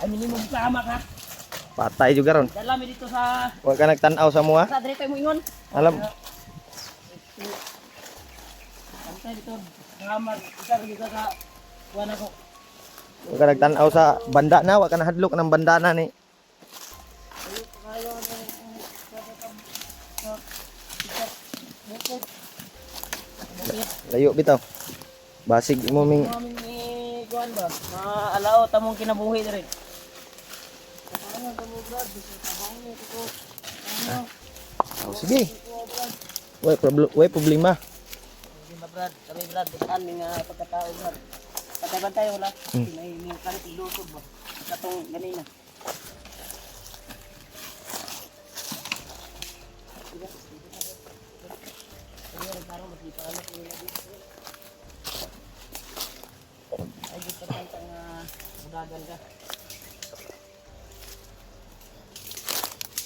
Ay, minimum sama ka. Patay juga ron. Dala mi dito sa... Huwag ka nagtanaw sa mua. Sa dito mo ingon. Alam. Pantay dito. Ngamag. Isa dito sa... Kuha na ko. Huwag ka nagtanaw sa banda na. Huwag ka nahadlok ng banda na ni. Layo bitaw. Basig mo ming Mamin ni kuan ba? Maalao tamong kinabuhi diri. oh, sige. Way problema. Hindi ba Brad? Kami Brad, bukan ni nga pagkatao Brad. Patay-bantay wala. May kalit ilusog ba? Katong ganina. Ay, gusto tayong budagan ka.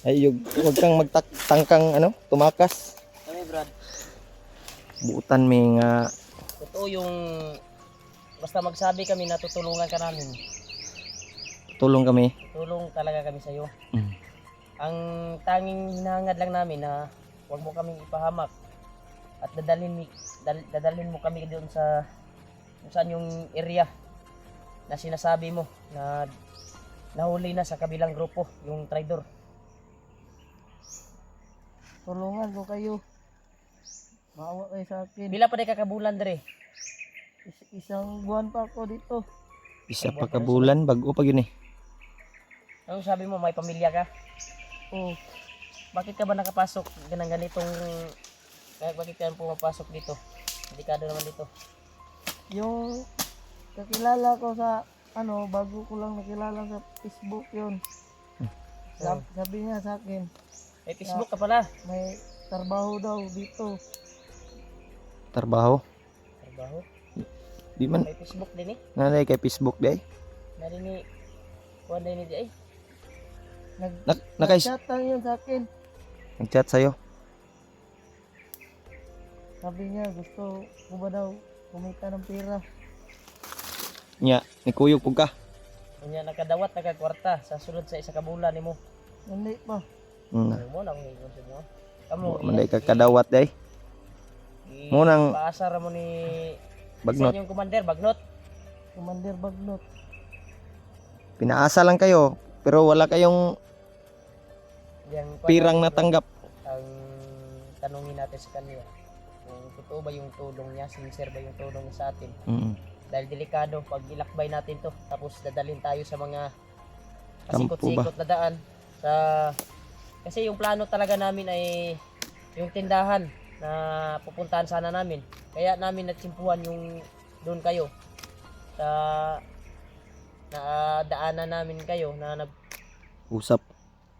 Ay, huwag kang magtangkang ano, tumakas. Kami Brad, Buutan mi nga totoo yung basta magsabi kami na tutulungan ka namin. tulong kami. Tulong talaga kami sa iyo. Mm. Ang tanging hinahangad lang namin na huwag mo kaming ipahamak at dadalhin mo kami doon sa kung saan yung area na sinasabi mo na nahuli na sa kabilang grupo, yung traidor. Tulungan ko kayo. Maawa kayo sa akin. Bila pa di kakabulan dere? Isang buwan pa ako dito. Isa pa ka bulan bago pa yun eh. Ano sabi mo, may pamilya ka? Oh, Bakit ka ba nakapasok ng ganitong bakit ka pumapasok dito? Delikado naman dito. yung kakilala ko sa ano, bago ko lang nakilala sa Facebook yun. Sabi niya sa akin, May Facebook ka pala. may trabaho daw dito. Trabaho. Trabaho. Di man May Facebook din eh. nanay kay Facebook day. Narinig kuha din ni ay. Nakais Nag-chat lang yun sa akin. nag-chat sa'yo. Sabi niya, gusto ko ba daw kumita ng pera. Nya, nikuyog pug ka. Unya nakadawat nakakwarta sa sulod sa isa ka bulan nimo. Hindi pa. Ano mo nang ingon sa mo? Kamo Manday ka kadawat day. Mo nang paasa ra mo ni bagnot. Sa yung commander Bagnot. Commander Bagnot. Pinaasa lang kayo pero wala kayong Yang pirang natanggap. ang tanungin natin sa kanya. Kung totoo ba yung tulong niya, sincere ba yung tulong niya sa atin? Mm. Dahil delikado pag ilakbay natin to tapos dadalhin tayo sa mga Kampo pasikot-sikot na daan sa kasi yung plano talaga namin ay yung tindahan na pupuntahan sana namin, kaya namin natsimpuhan yung doon kayo sa na daanan namin kayo na Usap.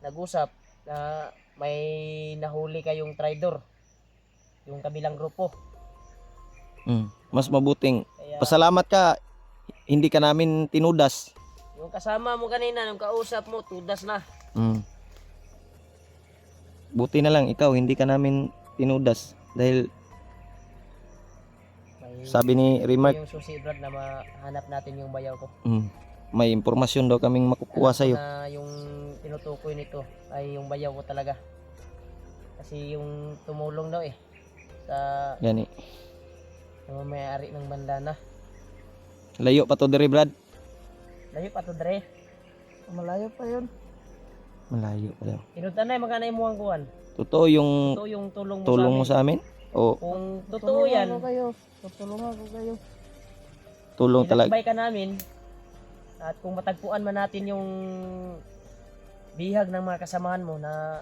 nag-usap na may nahuli kayong traidor yung kabilang grupo, Mm. Mas mabuting kaya pasalamat ka hindi ka namin tinudas. yung kasama mo kanina nung kausap mo tudas na. Mm. Buti na lang ikaw hindi ka namin tinudas dahil May sabi ni Remark yung susi Brad na mahanap natin yung bayaw ko. may impormasyon daw kaming makukuha Alam ko sa iyo. na yung tinutukoy nito ay yung bayaw ko talaga. Kasi yung tumulong daw sa Gani. may-ari ng bandana. Layo pa to diri Brad. Layo pa to dre. Malayo pa yun. Malayo pa daw. Tinuntan na magkana imo ang kuan. Totoo yung Totoo yung tulong mo amin. sa amin? O Kung totoo yan, Tutulungan ko kayo. Tutulungan ko kayo. tulong talaga? ilakbay ka namin at kung matagpuan man natin yung bihag ng mga kasamahan mo na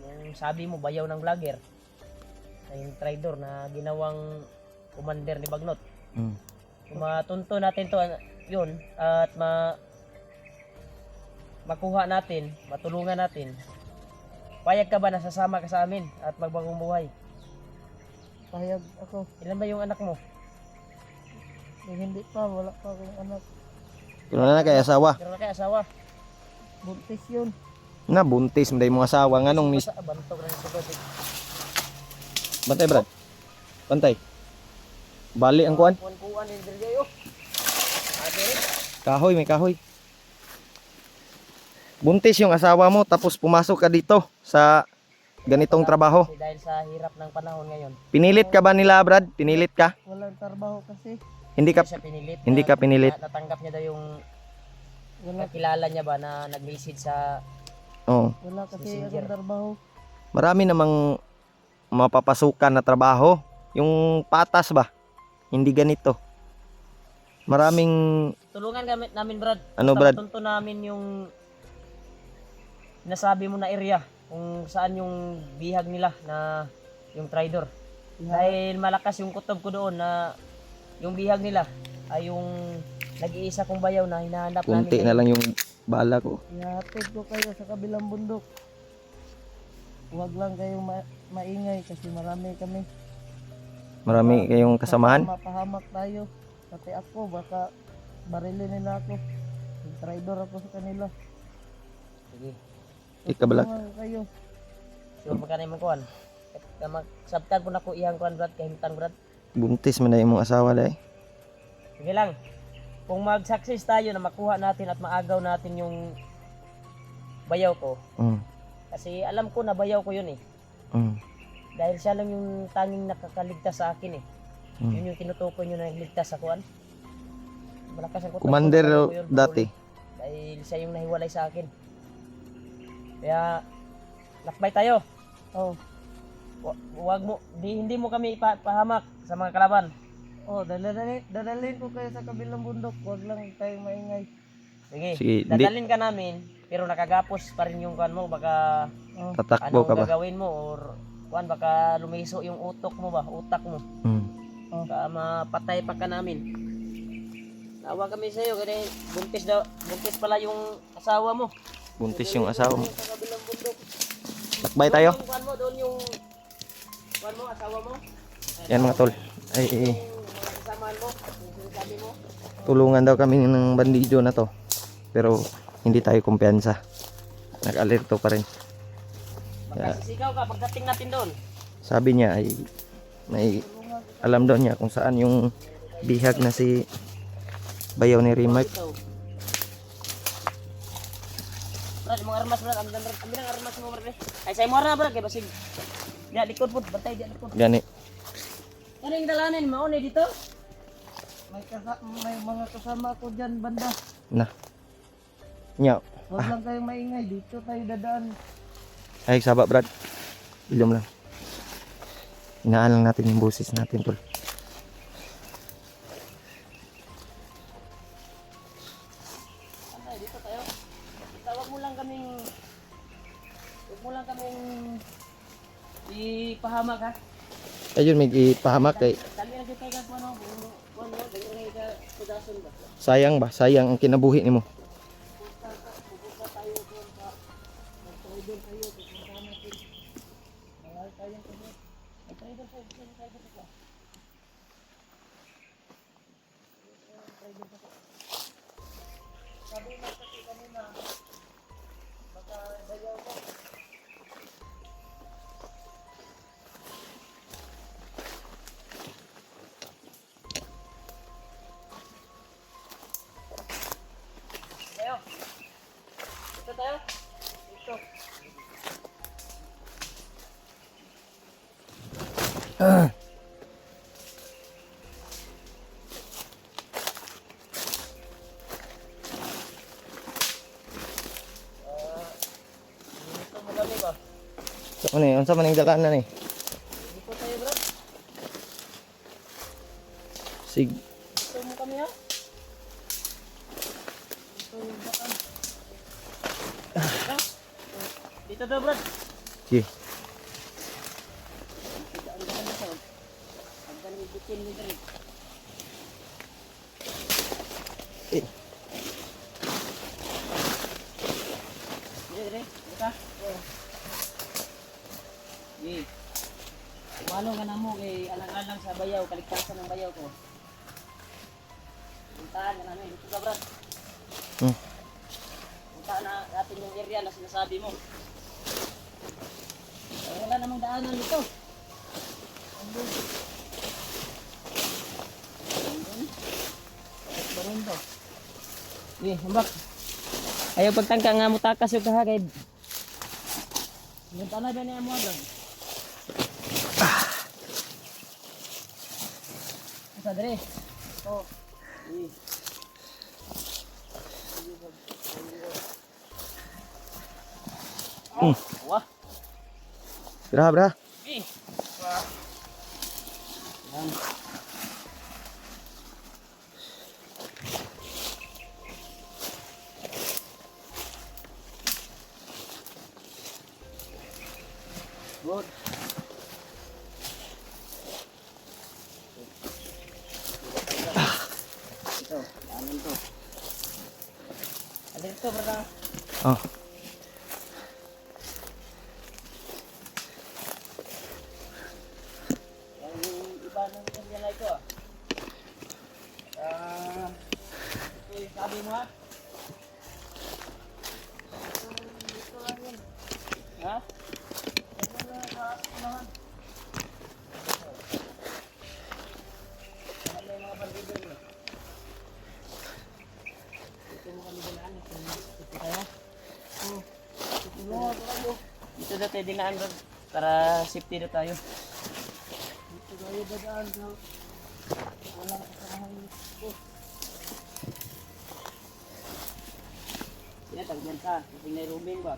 yung sabi mo bayaw ng vlogger na yung traidor na ginawang commander ni Bagnot. Mm. Kung matunto natin to yun at makuha natin, matulungan natin, payag ka ba na sasama ka sa amin at magbagong buhay? Payag ako. Ilan ba yung anak mo? Hindi pa. Wala pa akong anak. Pero na kay asawa. Pero na kay asawa. Buntis yun. Na buntis mo mong asawa nganong mis Basta bantog na sugod. Bantay Brad. Bantay. Bali ang kuan. Kuan-kuan ni Dirgayo. Ate, Kahoy may kahoy. buntis yung asawa mo tapos pumasok ka dito sa ganitong trabaho. Kasi dahil sa hirap ng panahon ngayon, Pinilit ka ba nila, Brad? Pinilit ka? Walang trabaho kasi. Hindi ka hindi siya pinilit. hindi ka pinilit. Natanggap niya daw yung Wala, kakilala niya ba na nag-message sa Oh. wala kasi Messenger. akong trabaho. Marami namang mapapasukan na trabaho. Yung patas ba? Hindi ganito. Maraming tulungan gamit namin, Brad. Ano, Basta Brad? matunto namin yung nasabi mo na area kung saan yung bihag nila na yung trader. Dahil malakas yung kutob ko doon na yung bihag nila ay yung nag-iisa kong bayaw na hinahanap kunti namin. na lang yung bala ko. Ihatid ko kayo sa kabilang bundok. Huwag lang kayong maingay kasi marami kami. Marami kayong kasamahan. Mapahamak tayo. Pati ako, baka barilin nila ako. Yung traidor ako sa kanila. Sige. Ikabalak. Tulungan ko kayo. Sure magkano yung kuhan. Sabtan ko na ko iyang kuhan, Brad, kahimtang, Brad. Buntis man na yung mong asawa dai. Sige lang. Kung mag-success tayo na makuha natin at maagaw natin yung bayaw ko, Mm. kasi alam ko na bayaw ko yun eh. Mm. Dahil siya lang yung tanging nakakaligtas sa akin eh. Mm. Yun yung tinutukoy nyo na nagligtas sa kuhan. Malakas ang kutob ko, Commander alam ko yun, dati. dahil siya yung nahiwalay sa akin. Kaya lakbay tayo. Oh, Wag mo hindi mo kami ipahamak sa mga kalaban. oh, dadalhin ko kayo sa kabilang bundok. Huwag lang kayong maingay. Sige. Sige, hindi. Dadalhin ka namin pero nakagapos pa rin yung kuhan mo, baka Oh, Tatakbo anong ka ba? gagawin mo or kuhan baka lumiso yung utak mo. Mm. Baka mapatay pa ka namin. Nawa kami sa iyo kasi buntis pala yung asawa mo. Buntis yung asawa mo. Sa kabilang bundok. Lakbay tayo. Yung kuhan mo doon yung kuhan mo asawa mo. Yan mga tol. Ay, Yung mga kasamahan mo, yung sinasabi mo. tulungan daw kami ng bandido na to. Pero hindi tayo kumpiyansa. Nag-alerto pa rin. Baka sisigaw ka pagdating natin doon. Sabi niya ay may alam daw niya kung saan yung bihag na si bayaw ni Rimark. Ito. Brad, mga armas, Brad. Ang armas mo, Brad. Ay, sa'yo mo na, Brad. Kaya basig. Diya, likod po. Bantay, diya, likod. Gani. Ano yung dalanin? Mauna dito? may mga kasama ko dyan, banda. Na. Nya. Huwag lang kayong maingay. Dito tayo dadaan. Ay, saba Brad. Ilom lang. Inaan lang natin yung boses natin tol. Bantay, dito tayo. Huwag mo lang kaming ipahamak, ha? Ayun, may ipahamak kay Dali na dito kayo kung ano. Dali na kayo kudason ba? sayang ba? Sayang ang kinabuhi nimo. Tayo. Dito tayo. Dito. Dito mo kami ba? So ano eh, unsa man ning dalanan eh? Dito tayo, bro. Sig Dito mo kami, ha? Dito yung daan. Dito daw, bro. sige. Eh, Walo ka na mo kay alang-alang sa bayaw, kaligtasan ng bayaw ko. Puntahan ka namin, dito ka brad. Hmm. Puntahan na natin yung area na sinasabi mo. Wala namang daanan dito. Andun. Andun. Baron to. Hambak. Ayaw pagtangka nga mo takas yung kahagay. Yung tanay ba niya mo agad? Asa dere? Oh. Wah. Bra, bra. Eh. Wah. Yan. Good. Ito, ano to? Alin to, brada? Oh. Yung iba ng kanyan na ito. Ito yung sabi mo ha? Ito lang yun. Ha? Dito na tayo dinaan doon para safety na tayo. Dito tayo dadaan sa walang kasamahan dito. Yan, tagyan ka. Kasing na rooming ba?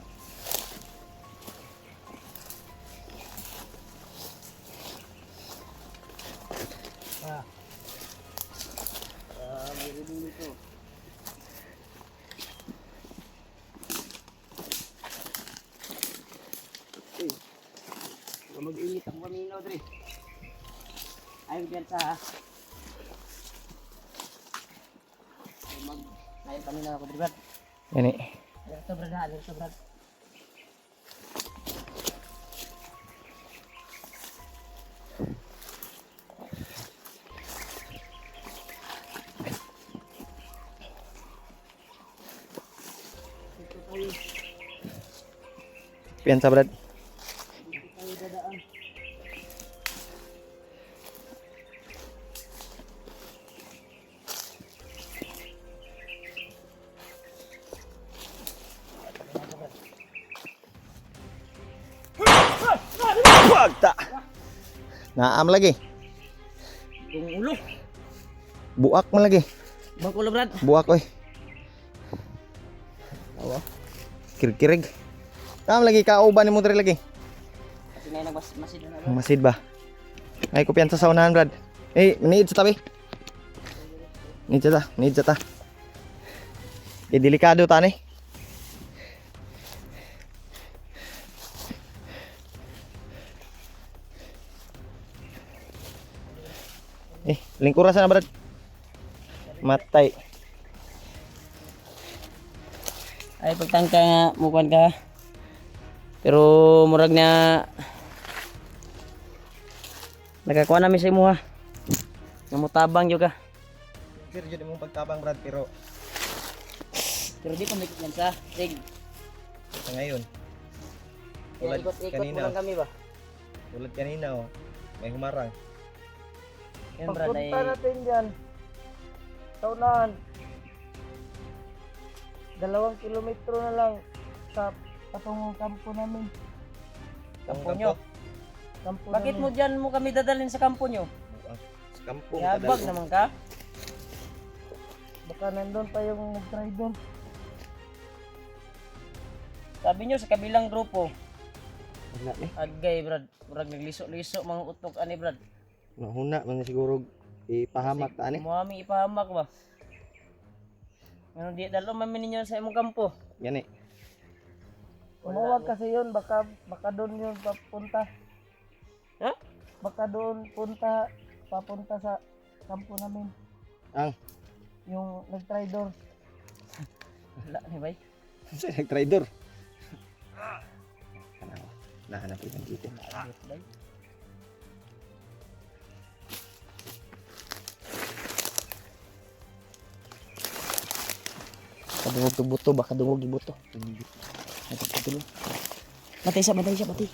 May rooming dito. Mag-init ang pamino, Dre. Ayaw dyan sa... Mag-nayin pamino ako, Dre, Brad. Yan eh. Alerto, Brad, ha? Alerto, Brad. Dito tayo. Piyansa, Brad. Dito tayo dadaan. Wag ta. Naam lagi. Yung ulo. Buak man lagi. Bang ulo, Brad. Buak oy. Awa. Kirkirig. Naam lagi kauban ni mo diri lagi. Kasi na yung nagmasid na, Brad. Masid ba? Ay ko piyansa sa unahan, Brad. Eh, niid sa tabi. Niid sa ta, niid sa ta. Eh, delikado ta ni. Eh, lingkura sana, Brad. Matay. Ay, pagtangka nga, mukuhan ka. Pero, murag na... Nakakuha namin sa imo, ha. Namutabang yung ka. Sir, jud mo pagtabang, Brad, pero Pero di kumikit yan sa sig. sa ngayon, Kaya tulad ikot-ikot mo kanina, lang kami ba? tulad kanina, oh, may humarang. Yan, Brad, ay... Pagpunta natin dyan, sa unahan, 2 kilometro na lang sa patungong kampo namin. Kampo nyo. Kampo Bakit mo namin. dyan mo kami dadalhin sa kampo nyo? Sa kampong, Yabag naman ka. Baka nandun pa yung nag-try doon. Sabi nyo sa kabilang grupo. Wala ni. Agay, Brad. Murag nagliso-liso mga utok ani, Brad. Mahuna man siguro ipahamak ta ani. Muami ipahamak ba? Ano di dalo man ninyo sa imong kampo. Yan eh. Umuwag kasi yun, baka doon yun papunta. Ha? Baka doon papunta sa kampo namin. Ang Yung nag-try doon. Wala ni bay. sa nag-trader. Kanawa. Nahanap yung dito. Agit bay. Kadungog to buto, baka dungog ibuto. Nagpatuloy. Matay siya, matay siya, matay.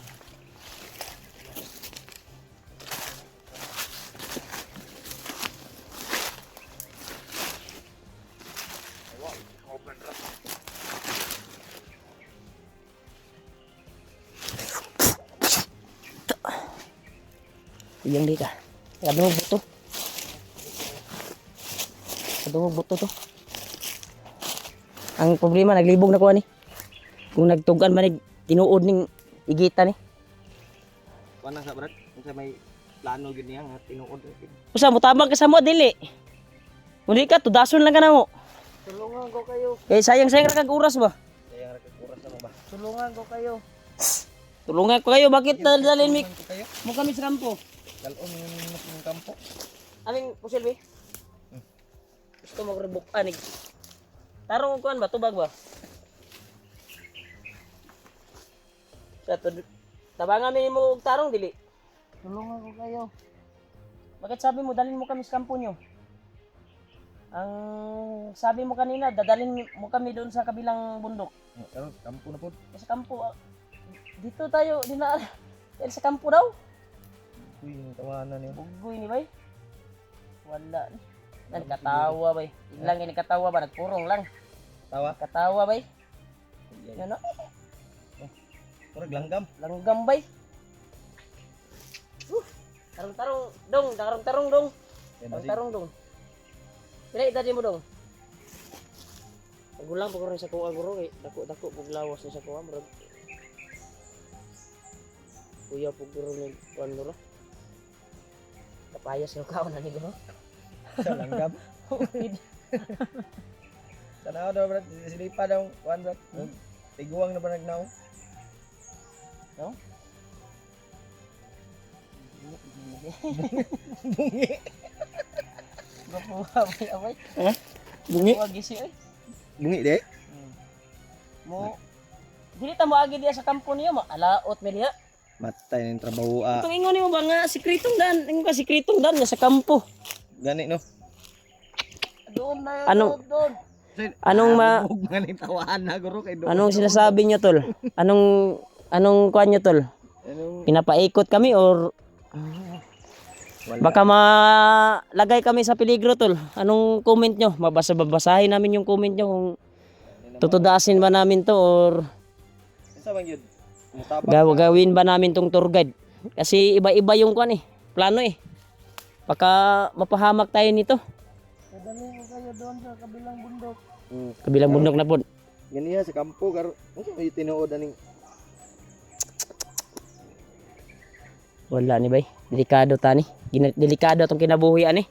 Iyang di ka. Kadungog buto. Kadungog buto to. Ang problema, naglibog na ko ani. Kung nagtugan man tinuod ning igita ni. Kuan sa brad, kung may plano gid niya nga tinuod. Usa mo tabang ka sa mo dili. Muli ka tudason lang ka na mo. Tulungan ko kayo. Kay sayang-sayang ra kag oras ba? Kaya ra kay oras na ba? Tulungan ko kayo. Tulungan ko kayo, bakit dalhin mi Kayo mo kami sa kampo? dalon yung kampo. Aling pusilbi? Gusto mo rebuk anig. Tarong kuan ba tubag ba? Sa tabangan mi mo og tarong dili. Tulungan ko kayo. Bakit sabi mo dalhin mo kami sa kampo nyo? Ang sabi mo kanina, dadalhin mo kami doon sa kabilang bundok. Karon kampo na pod. Sa kampo. Dito tayo, sa kampo daw. Uy, tawanan niyo. Bugoy ni bay. Wala. Nagkatawa bay. Ilang ini katawa ba? Nagpurong lang. Tawa. Katawa bay. Ano? Murag langgam. Langgam bay. Tarong-tarong dong, tarong-tarong dong. Tarong-tarong dong. Pila tadi mo dong. Pagulang pag rin sa kuha guro eh. Dako-dako paglawas sa kuha murag. Kuya pag guro ni kuan guro. Kapayas yung kaon na ni guro. Sa langgam. Tanaw daw brad, silipa daw kuan brad. Tiguang na ba nagnaw? No? Bungi. Gapuha bay abay. Bungi. Gapuha gisi oy. Bungi de. Mo dili ta mo agi diya sa kampo niyo mo. Alaot mi diha. Matay ng trabaho Itong ingon nimo ba nga sikretong dan, ingon ka sikretong dan nga sa kampo. gani no. Doon na yun. Anong- Doon. Anong nga ni tawahan na guro kay do. anong sinasabi niyo tol? Anong kuan niyo tol? Anong Pinapaikot kami or baka malagay kami sa peligro tol? Anong comment nyo? Babasahin namin yung comment nyo kung tutudasin ba namin to or isa bang yun? Mutabak. gawin ba namin tong tour guide? Kasi iba-iba yung kuan eh, plano eh. Baka mapahamak tayo nito. Dadalhin ko kayo doon sa kabilang bundok. Kabilang bundok na po. Ganiya sa kampo karo. Unsa may tinuod aning Wala ni bay. Delikado tani. Delikado atong kinabuhi ani.